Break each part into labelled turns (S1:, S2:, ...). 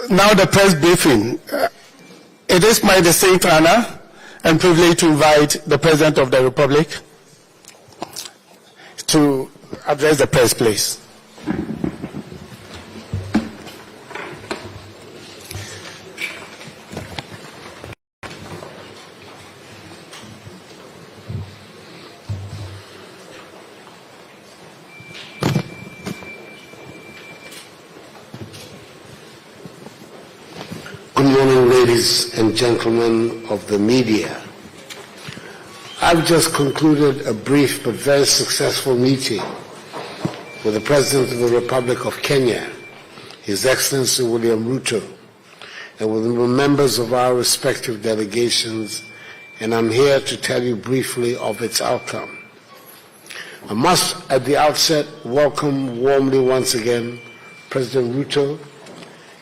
S1: Now the press briefing. It is my distinct honor and privilege to invite the President of the Republic to address the press, please.
S2: Good morning, ladies and gentlemen of the media. I've just concluded a brief but very successful meeting with the President of the Republic of Kenya, His Excellency William Ruto, and with the members of our respective delegations, and I'm here to tell you briefly of its outcome. I must, at the outset, welcome warmly once again President Ruto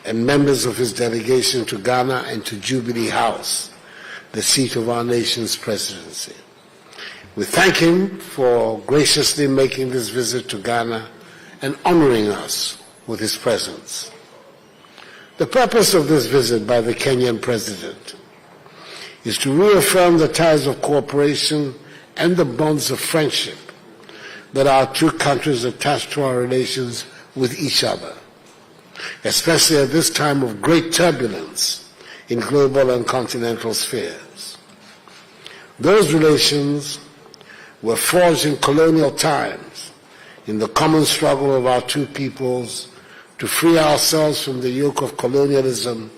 S2: and members of his delegation to Ghana and to Jubilee House, the seat of our nation's presidency. We thank him for graciously making this visit to Ghana and honoring us with his presence. The purpose of this visit by the Kenyan president is to reaffirm the ties of cooperation and the bonds of friendship that our two countries attach to our relations with each other, especially at this time of great turbulence in global and continental spheres. Those relations were forged in colonial times in the common struggle of our two peoples to free ourselves from the yoke of colonialism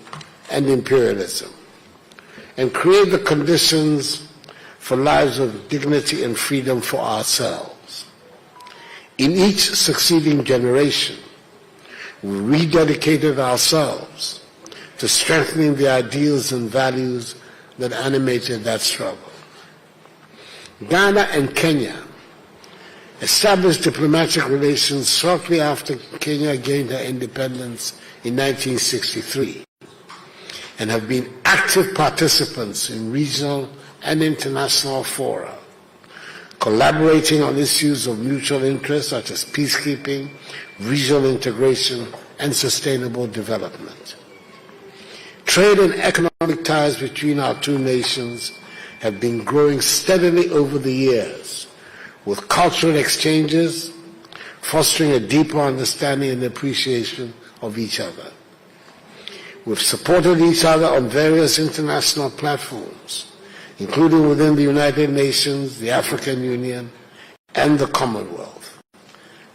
S2: and imperialism and create the conditions for lives of dignity and freedom for ourselves. In each succeeding generation, we rededicated ourselves to strengthening the ideals and values that animated that struggle. Ghana and Kenya established diplomatic relations shortly after Kenya gained her independence in 1963 and have been active participants in regional and international fora, collaborating on issues of mutual interest such as peacekeeping, regional integration, and sustainable development. Trade and economic ties between our two nations have been growing steadily over the years, with cultural exchanges fostering a deeper understanding and appreciation of each other. We've supported each other on various international platforms, including within the United Nations, the African Union, and the Commonwealth,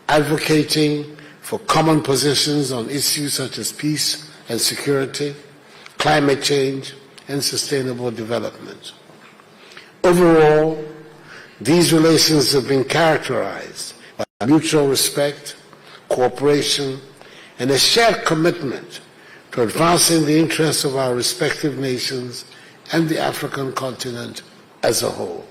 S2: advocating for common positions on issues such as peace and security, climate change, and sustainable development. Overall, these relations have been characterized by mutual respect, cooperation, and a shared commitment to advancing the interests of our respective nations and the African continent as a whole.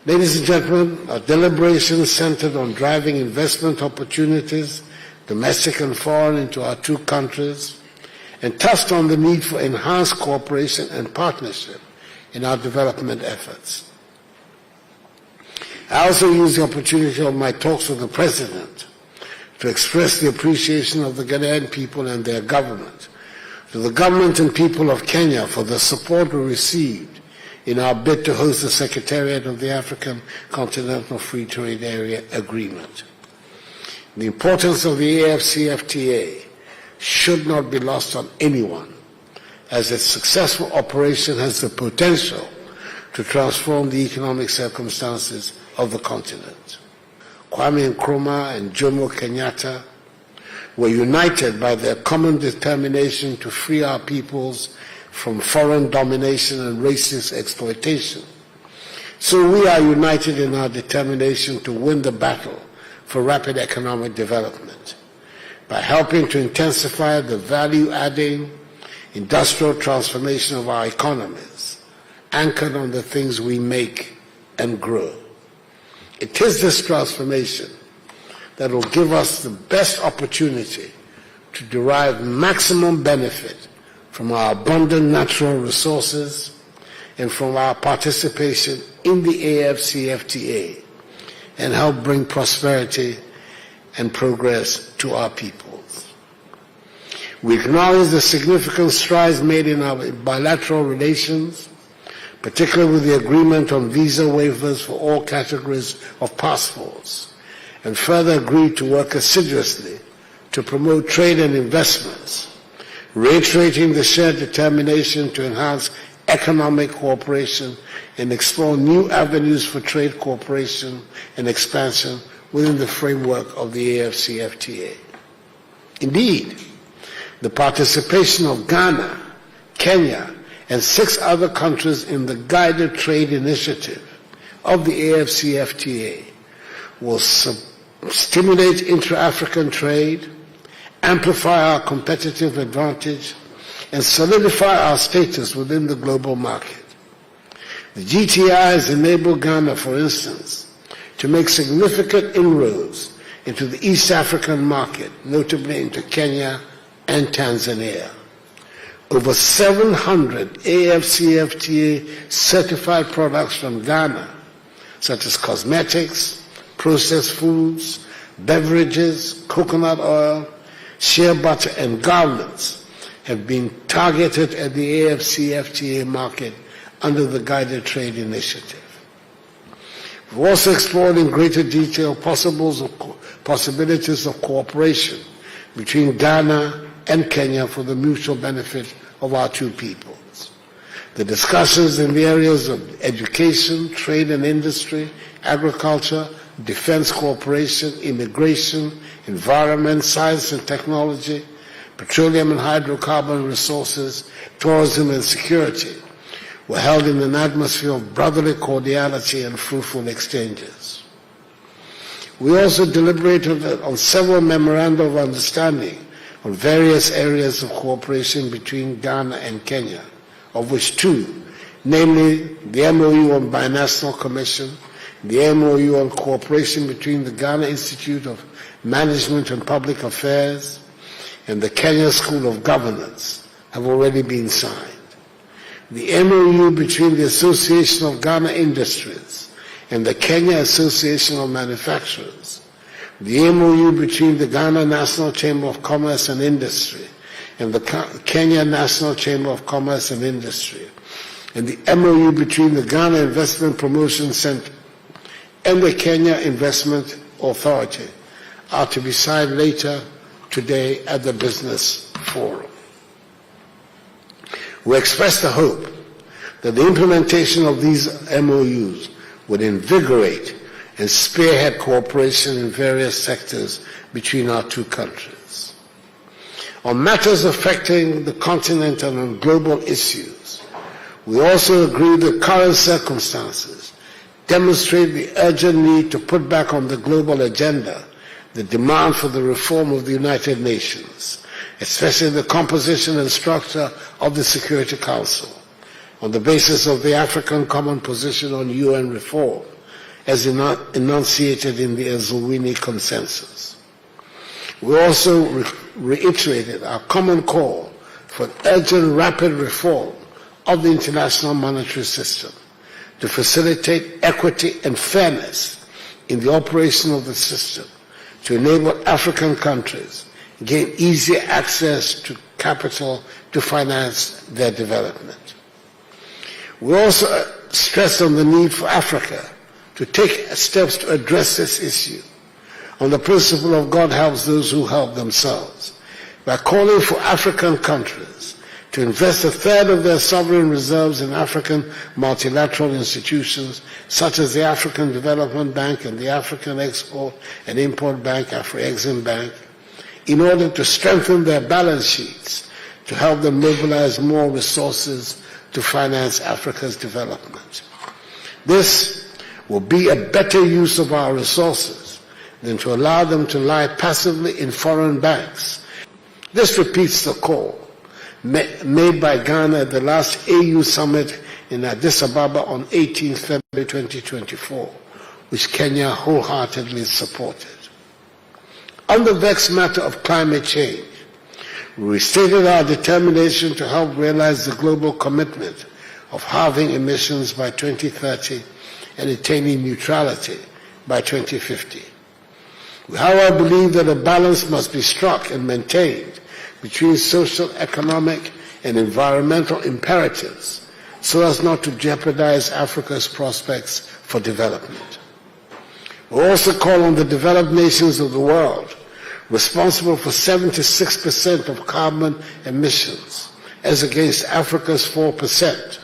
S2: Ladies and gentlemen, our deliberations centered on driving investment opportunities, domestic and foreign, into our two countries, and touched on the need for enhanced cooperation and partnership in our development efforts. I also used the opportunity of my talks with the President to express the appreciation of the Ghanaian people and their government, to the government and people of Kenya for the support we received in our bid to host the Secretariat of the African Continental Free Trade Area Agreement. The importance of the AFCFTA should not be lost on anyone, as its successful operation has the potential to transform the economic circumstances of the continent. Kwame Nkrumah and Jomo Kenyatta were united by their common determination to free our peoples from foreign domination and racist exploitation. So we are united in our determination to win the battle for rapid economic development by helping to intensify the value-adding industrial transformation of our economies, anchored on the things we make and grow. It is this transformation that will give us the best opportunity to derive maximum benefit from our abundant natural resources and from our participation in the AFCFTA, and help bring prosperity and progress to our peoples. We acknowledge the significant strides made in our bilateral relations, particularly with the agreement on visa waivers for all categories of passports, and further agree to work assiduously to promote trade and investments, reiterating the shared determination to enhance economic cooperation and explore new avenues for trade cooperation and expansion within the framework of the AFCFTA. Indeed, the participation of Ghana, Kenya, and 6 other countries in the Guided Trade Initiative of the AFCFTA will stimulate intra-African trade, amplify our competitive advantage, and solidify our status within the global market. The GTI has enabled Ghana, for instance, to make significant inroads into the East African market, notably into Kenya and Tanzania. Over 700 AFCFTA certified products from Ghana, such as cosmetics, processed foods, beverages, coconut oil, shea butter, and garments, have been targeted at the AFCFTA market under the Guided Trade Initiative. We've also explored in greater detail possibilities of cooperation between Ghana and Kenya for the mutual benefit of our two peoples. The discussions in the areas of education, trade and industry, agriculture, defense cooperation, immigration, environment, science and technology, petroleum and hydrocarbon resources, tourism and security were held in an atmosphere of brotherly cordiality and fruitful exchanges. We also deliberated on several memoranda of understanding on various areas of cooperation between Ghana and Kenya, of which 2, namely the MOU on Binational Commission, the MOU on cooperation between the Ghana Institute of Management and Public Affairs and the Kenya School of Governance, have already been signed. The MOU between the Association of Ghana Industries and the Kenya Association of Manufacturers, the MOU between the Ghana National Chamber of Commerce and Industry and the Kenya National Chamber of Commerce and Industry, and the MOU between the Ghana Investment Promotion Center and the Kenya Investment Authority are to be signed later today at the Business Forum. We express the hope that the implementation of these MOUs would invigorate and spearhead cooperation in various sectors between our two countries. On matters affecting the continent and on global issues, we also agree that current circumstances demonstrate the urgent need to put back on the global agenda the demand for the reform of the United Nations, especially the composition and structure of the Security Council, on the basis of the African Common Position on UN reform, as enunciated in the Ezulwini Consensus. We also reiterated our common call for urgent, rapid reform of the international monetary system to facilitate equity and fairness in the operation of the system, to enable African countries gain easier access to capital to finance their development. We also stressed on the need for Africa to take steps to address this issue on the principle of God helps those who help themselves, by calling for African countries to invest 1/3 of their sovereign reserves in African multilateral institutions such as the African Development Bank and the African Export and Import Bank, Afro-Exim Bank, in order to strengthen their balance sheets to help them mobilize more resources to finance Africa's development. This will be a better use of our resources than to allow them to lie passively in foreign banks. This repeats the call made by Ghana at the last AU summit in Addis Ababa on 18 February 2024, which Kenya wholeheartedly supported. On the vexed matter of climate change, we restated our determination to help realize the global commitment of halving emissions by 2030 and attaining neutrality by 2050. We, however, believe that a balance must be struck and maintained between social, economic, and environmental imperatives so as not to jeopardize Africa's prospects for development. We also call on the developed nations of the world, responsible for 76% of carbon emissions, as against Africa's 4%,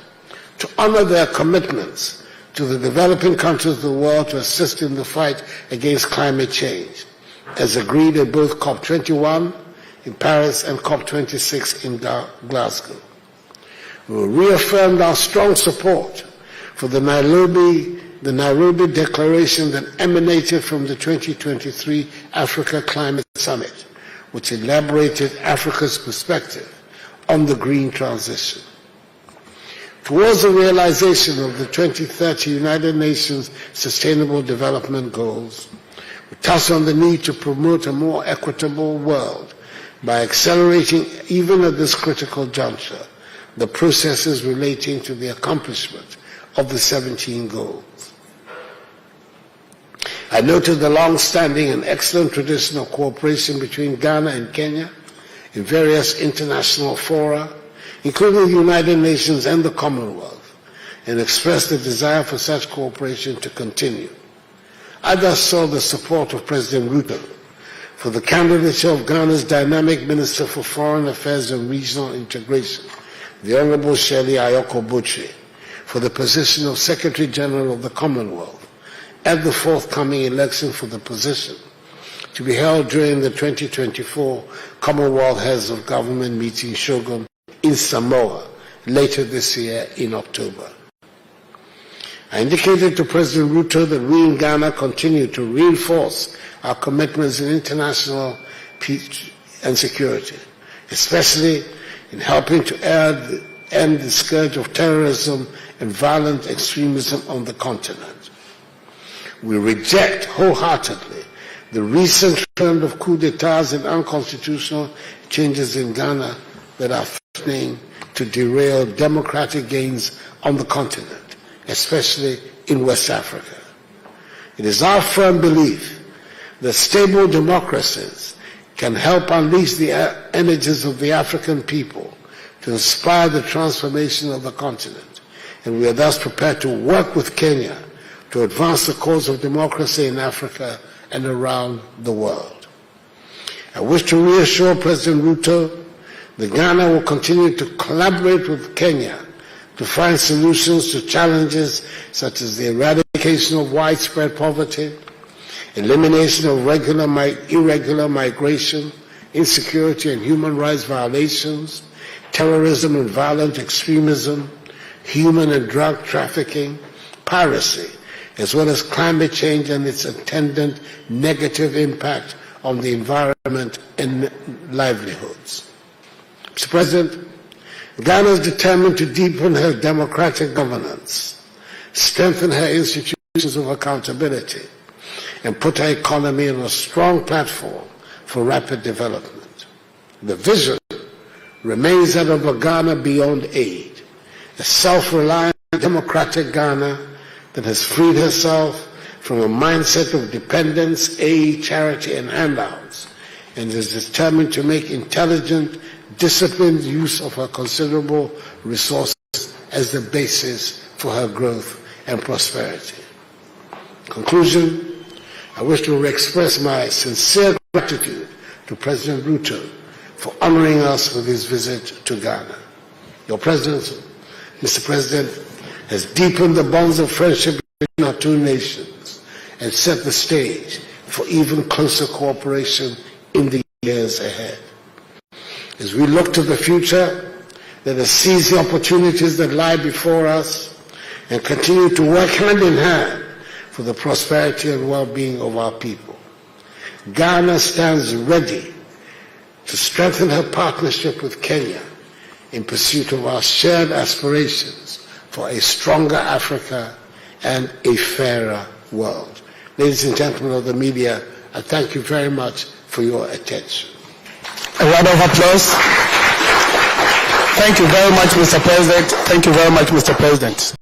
S2: to honor their commitments to the developing countries of the world to assist in the fight against climate change, as agreed at both COP21 in Paris and COP26 in Glasgow. We reaffirmed our strong support for the Nairobi Declaration that emanated from the 2023 Africa Climate Summit, which elaborated Africa's perspective on the green transition. Towards the realization of the 2030 United Nations Sustainable Development Goals, we touched on the need to promote a more equitable world by accelerating, even at this critical juncture, the processes relating to the accomplishment of the 17 goals. I noted the long-standing and excellent tradition of cooperation between Ghana and Kenya in various international fora, including the United Nations and the Commonwealth, and expressed the desire for such cooperation to continue. I thus saw the support of President Ruto for the candidature of Ghana's dynamic Minister for Foreign Affairs and Regional Integration, the Honorable Shirley Ayoko Botchwey, for the position of Secretary General of the Commonwealth at the forthcoming election for the position, to be held during the 2024 Commonwealth Heads of Government meeting Shogun in Samoa later this year in October. I indicated to President Ruto that we in Ghana continue to reinforce our commitments in international peace and security, especially in helping to end the scourge of terrorism and violent extremism on the continent. We reject wholeheartedly the recent trend of coups d'etats and unconstitutional changes in Ghana that are threatening to derail democratic gains on the continent, especially in West Africa. It is our firm belief that stable democracies can help unleash the energies of the African people to inspire the transformation of the continent, and we are thus prepared to work with Kenya to advance the cause of democracy in Africa and around the world. I wish to reassure President Ruto that Ghana will continue to collaborate with Kenya to find solutions to challenges such as the eradication of widespread poverty, elimination of irregular migration, insecurity and human rights violations, terrorism and violent extremism, human and drug trafficking, piracy, as well as climate change and its attendant negative impact on the environment and livelihoods. Mr. President, Ghana is determined to deepen her democratic governance, strengthen her institutions of accountability, and put her economy on a strong platform for rapid development. The vision remains that of a Ghana beyond aid, a self-reliant democratic Ghana that has freed herself from a mindset of dependence, aid, charity, and handouts, and is determined to make intelligent, disciplined use of her considerable resources as the basis for her growth and prosperity. In conclusion, I wish to express my sincere gratitude to President Ruto for honoring us with his visit to Ghana. Your presidency, Mr. President, has deepened the bonds of friendship between our two nations and set the stage for even closer cooperation in the years ahead. As we look to the future, let us seize the opportunities that lie before us and continue to work hand in hand for the prosperity and well-being of our people. Ghana stands ready to strengthen her partnership with Kenya in pursuit of our shared aspirations for a stronger Africa and a fairer world. Ladies and gentlemen of the media, I thank you very much for your attention.
S1: A round of applause. Thank you very much, Mr. President. Thank you very much, Mr. President.